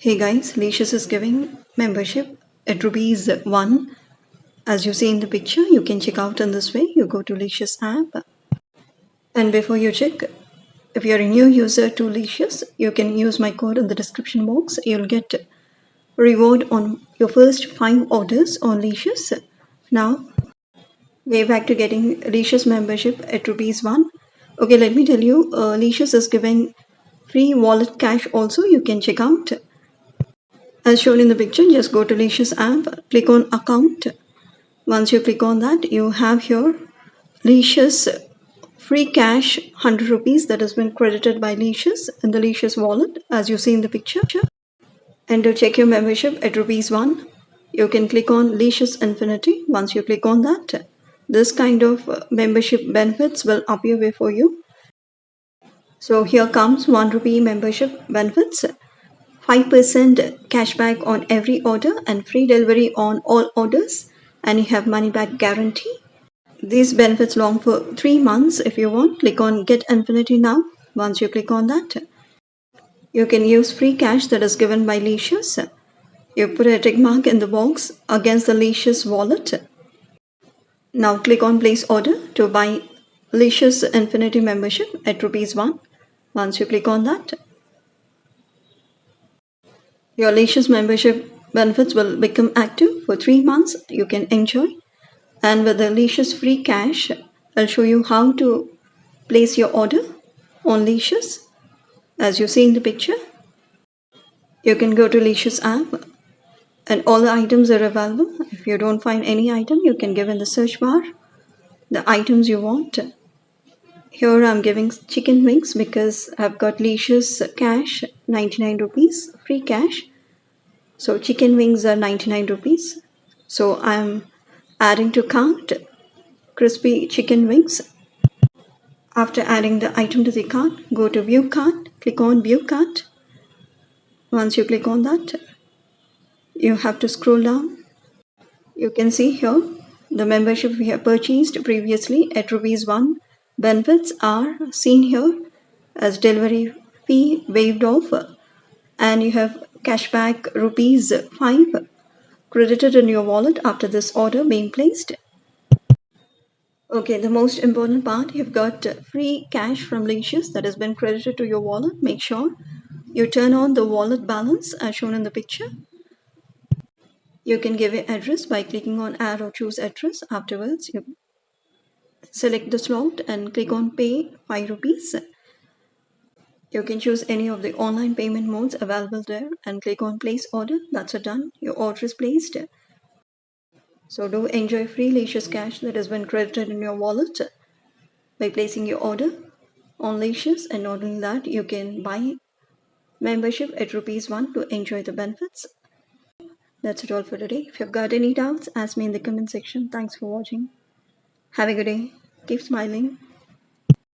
Hey guys, Licious is giving membership at rupees 1. As you see in the picture, you can check out in this way. You go to Licious app, and before you check, if you're a new user to Licious, you can use my code in the description box. You'll get reward on your first 5 orders on Licious. Now, way back to getting Licious membership at rupees 1. Okay, let me tell you, Licious is giving free wallet cash also. You can check out. As shown in the picture, just go to Licious app, click on account. Once you click on that, you have here Licious free cash 100 rupees that has been credited by Licious in the Licious wallet, as you see in the picture. And to check your membership at rupees 1, you can click on Licious Infinity. Once you click on that, this kind of membership benefits will appear before you. So here comes 1 rupee membership benefits. 5% cashback on every order and free delivery on all orders, and you have money back guarantee. These benefits long for 3 months. If you want, click on Get Infinity now. Once you click on that, you can use free cash that is given by Licious. You put a tick mark in the box against the Licious wallet. Now click on Place Order to buy Licious Infinity membership at rupees 1. Once you click on that, your Licious membership benefits will become active for 3 months. You can enjoy. And with the Licious free cash, I'll show you how to place your order on Licious. As you see in the picture, you can go to Licious app and all the items are available. If you don't find any item, you can give in the search bar the items you want. Here I'm giving chicken wings because I've got Licious cash 99 rupees free cash. So chicken wings are 99 rupees. So I'm adding to cart crispy chicken wings. After adding the item to the cart, go to view cart, click on view cart. Once you click on that, you have to scroll down. You can see here the membership we have purchased previously at rupees 1. Benefits are seen here as delivery fee waived off, and you have cashback rupees 5 credited in your wallet after this order being placed. Okay, the most important part, you've got free cash from Licious that has been credited to your wallet. Make sure you turn on the wallet balance as shown in the picture. You can give an address by clicking on add or choose address. Afterwards, you select the slot and click on pay 5 rupees. You can choose any of the online payment modes available there and click on place order. That's it, done. Your order is placed. So do enjoy free Licious cash that has been credited in your wallet by placing your order on Licious, and not only that, you can buy membership at rupees 1 to enjoy the benefits. That's it all for today. If you've got any doubts, ask me in the comment section. Thanks for watching. Have a good day. Keep smiling.